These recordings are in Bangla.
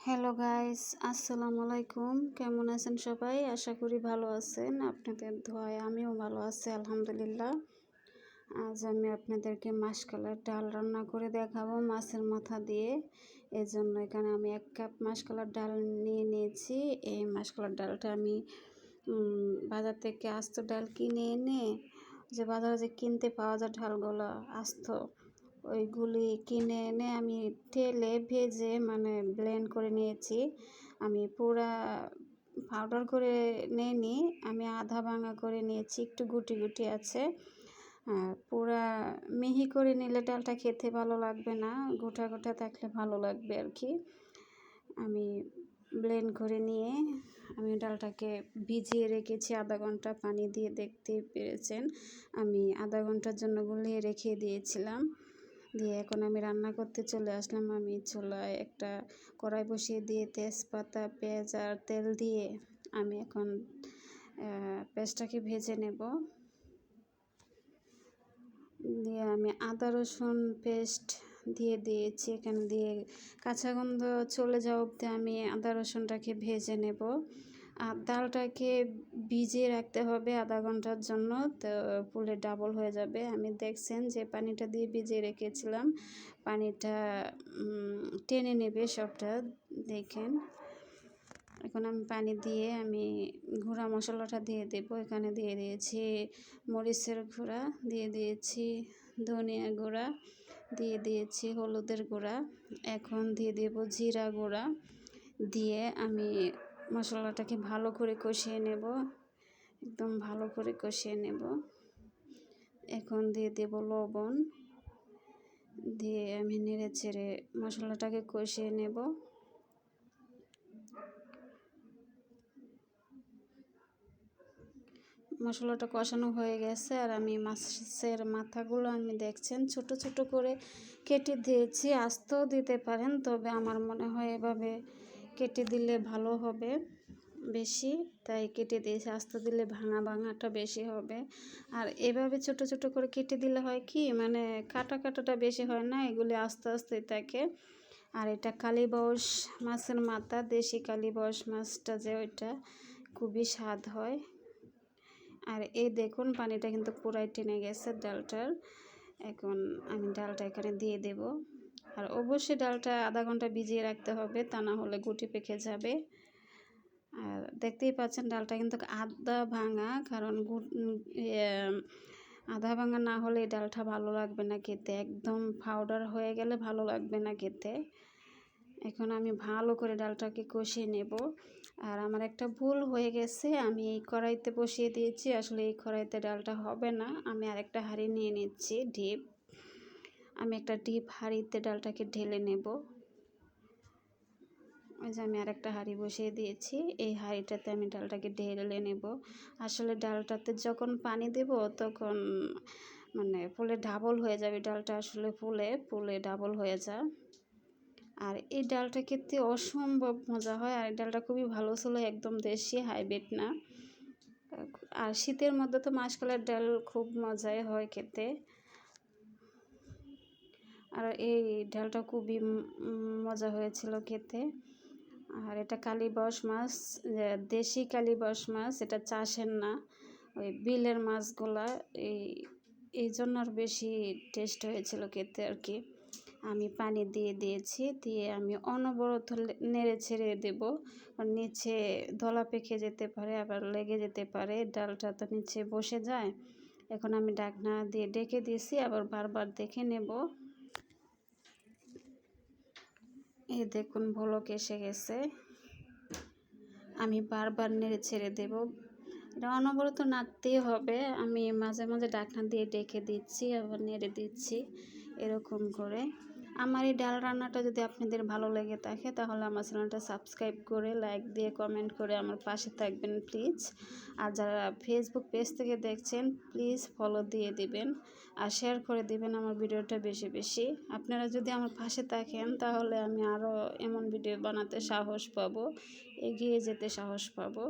হ্যালো গাইস, আসসালামু আলাইকুম। কেমন আছেন সবাই? আশা করি ভালো আছেন। আপনাদের দোয়ায় আমিও ভালো আছি, আলহামদুলিল্লাহ। আজ আমি আপনাদেরকে মাসকলাইর ডাল রান্না করে দেখাবো মাছের মাথা দিয়ে। এজন্য এখানে আমি 1 কাপ মাসকলাইর ডাল নিয়ে নিয়েছি। এই মাসকলাইর ডালটা আমি বাজার থেকে আস্ত ডাল কিনে এনে, যে বাজারে যে কিনতে পাওয়া যায় ডালগুলো আস্ত, ওইগুলি কিনে এনে আমি তেলে ভেজে ব্লেন্ড করে নিয়েছি। আমি পুরা পাউডার করে নিইনি, আমি আধা ভাঙা করে নিয়েছি, একটু গুটি গুটি আছে। পুরা মিহি করে নিলে ডালটা খেতে ভালো লাগবে না, গোটা গোটা থাকলে ভালো লাগবে আর কি। আমি ব্লেন্ড করে নিয়ে আমি ডালটাকে ভিজিয়ে রেখেছি আধা ঘন্টা পানি দিয়ে, দেখতেই পেরেছেন। আমি আধা ঘন্টার জন্য গুলিয়ে রেখে দিয়েছিলাম। দিয়ে এখন আমি রান্না করতে চলে আসলাম। আমি চুলায় একটা কড়াই বসিয়ে দিয়ে তেজপাতা, পেঁয়াজ আর তেল দিয়ে আমি এখন পেঁয়াজটাকে ভেজে নেব। দিয়ে আমি আদা রসুন পেস্ট দিয়ে দিয়েছি, এখানে দিয়ে কাঁচা গন্ধ চলে যাওয়া অবধি আমি আদা রসুনটাকে ভেজে নেব। আর ডালটাকে ভিজিয়ে রাখতে হবে আধা ঘন্টার জন্য, তো ফুলে ডাবল হয়ে যাবে। আমি দেখছেন যে পানিটা দিয়ে ভিজিয়ে রেখেছিলাম, পানিটা টেনে নেবে সবটা, দেখেন। এখন আমি পানি দিয়ে আমি গুঁড়া মশলাটা দিয়ে দেবো। এখানে দিয়ে দিয়েছি মরিচের গুঁড়া, দিয়ে দিয়েছি ধনিয়া গুঁড়া, দিয়ে দিয়েছি হলুদের গুঁড়া, এখন দিয়ে দেব জিরা গুঁড়া। দিয়ে আমি মশলাটাকে ভালো করে কষিয়ে নেব, একদম ভালো করে কষিয়ে নেব। এখন দিয়ে দেব লবণ, দিয়ে আমি নেড়ে চেড়ে মশলাটাকে কষিয়ে নেব। মশলাটা কষানো হয়ে গেছে, আর আমি মাছের মাথাগুলো আমি দেখছেন ছোট ছোট করে কেটে দিয়েছি। আস্তেও দিতে পারেন, তবে আমার মনে হয় এভাবে কেটে দিলে ভালো হবে বেশি, তাই কেটে দিয়েছি। আস্তে দিলে ভাঙা ভাঙাটা বেশি হবে, আর এভাবে ছোট ছোট করে কেটে দিলে হয় কি কাটাটা বেশি হয় না, এগুলি আস্তে আস্তে থাকে। আর এটা কালীবাউস মাছের মাথা, দেশি কালীবাউস মাছটা যে, ওইটা খুবই স্বাদ হয়। আর এই দেখুন পানিটা কিন্তু পুরাই টেনে গেছে ডালটার। এখন আমি ডালটা এখানে দিয়ে দেব। আর অবশ্যই ডালটা আধা ঘন্টা ভিজিয়ে রাখতে হবে, তা না হলে গুটি পেকে যাবে। আর দেখতেই পাচ্ছেন ডালটা কিন্তু আধা ভাঙা, কারণ আধা ভাঙা না হলে এই ডালটা ভালো লাগবে না খেতে, একদম পাউডার হয়ে গেলে ভালো লাগবে না খেতে। এখন আমি ভালো করে ডালটাকে কষিয়ে নেব। আর আমার একটা ভুল হয়ে গেছে, আমি এই কড়াইতে বসিয়ে দিয়েছি, আসলে এই কড়াইতে ডালটা হবে না। আমি আরেকটা হাঁড়ি নিয়ে নিচ্ছি, ডিপ। আমি একটা ডিপ হাঁড়িতে ডালটাকে ঢেলে নেব। ওই যে আমি আরেকটা হাঁড়ি বসিয়ে দিয়েছি, এই হাঁড়িটাতে আমি ডালটাকে ঢেলে নেব। আসলে ডালটাতে যখন পানি দেব তখন ফুলে ডাবল হয়ে যাবে ডালটা, আসলে ফুলে ডাবল হয়ে যায়। আর এই ডালটা খেতে অসম্ভব মজা হয়, আর এই ডালটা খুবই ভালো ছিল, একদম দেশি, হাইব্রিড না। আর শীতের মধ্যে তো মাসকলাইয়ের ডাল খুব মজাই হয় খেতে। আর এই ডালটা খুবই মজা হয়েছিল খেতে। আর এটা কালীবাউস মাছ, দেশি কালীবাউস মাছ, এটা চাষের না, ওই বিলের মাছগুলা, এই জন্য আর বেশি টেস্ট হয়েছিল খেতে আর কি। আমি পানি দিয়ে দিয়েছি, দিয়ে আমি অনবরত নেড়ে ছেড়ে দেবো, নিচে দলা পেকে যেতে পারে, আবার লেগে যেতে পারে, ডালটা তো নিচে বসে যায়। এখন আমি ঢাকনা দিয়ে ডেকে দিয়েছি, আবার বারবার দেখে নেব। এই দেখুন ভলক এসে গেছে, আমি বারবার নেড়ে ছেড়ে দেব। এটা অনবরত নাড়তেই হবে, আমি মাঝে মাঝে ঢাকনা দিয়ে ডেকে দিচ্ছি, আবার নেড়ে দিচ্ছি, এরকম করে। আমার এই ডাল রান্নাটা যদি আপনাদের ভালো লেগে থাকে, তাহলে আমার চ্যানেলটা সাবস্ক্রাইব করে, লাইক দিয়ে, কমেন্ট করে আমার পাশে থাকবেন প্লিজ। আর যারা ফেসবুক পেজ থেকে দেখছেন, প্লিজ ফলো দিয়ে দিবেন আর শেয়ার করে দিবেন আমার ভিডিওটা বেশি বেশি। আপনারা যদি আমার পাশে থাকেন, তাহলে আমি আরও এমন ভিডিও বানাতে সাহস পাবো, এগিয়ে যেতে সাহস পাবো।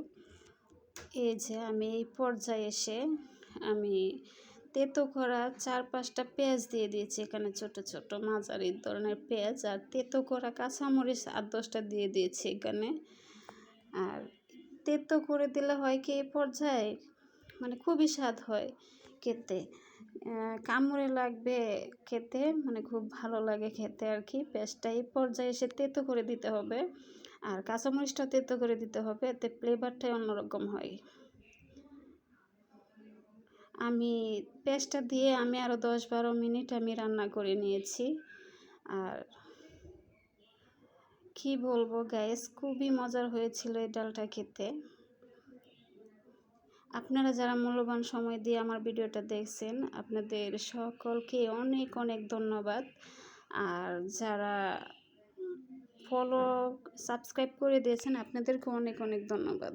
এই যে আমি এই পর্যায়ে এসে আমি তেতো করা 4-5টা পেঁয়াজ দিয়ে দিয়েছি এখানে, ছোট ছোট মাঝারি ধরনের পেঁয়াজ, আর তেতো করা কাঁচামরিচ 8-10টা দিয়ে দিয়েছি এখানে। আর তেতো করে দিলে হয় কি এই পর্যায়ে মানে খুবই স্বাদ হয় খেতে, কামড়ে লাগবে খেতে, মানে খুব ভালো লাগে খেতে আর কি। পেঁয়াজটা এই পর্যায়ে এসে তেতো করে দিতে হবে, আর কাঁচামরিচটা তেতো করে দিতে হবে, এতে ফ্লেভারটাই অন্যরকম হয়। আমি পেঁয়াজটা দিয়ে আমি আরও 10-12 মিনিট আমি রান্না করে নিয়েছি। আর কি বলবো গাইস, খুবই মজার হয়েছিল এই ডালটা খেতে। আপনারা যারা মূল্যবান সময় দিয়ে আমার ভিডিওটা দেখছেন, আপনাদের সকলকে অনেক অনেক ধন্যবাদ। আর যারা সাবস্ক্রাইব করে দিয়েছেন, আপনাদেরকে অনেক অনেক ধন্যবাদ।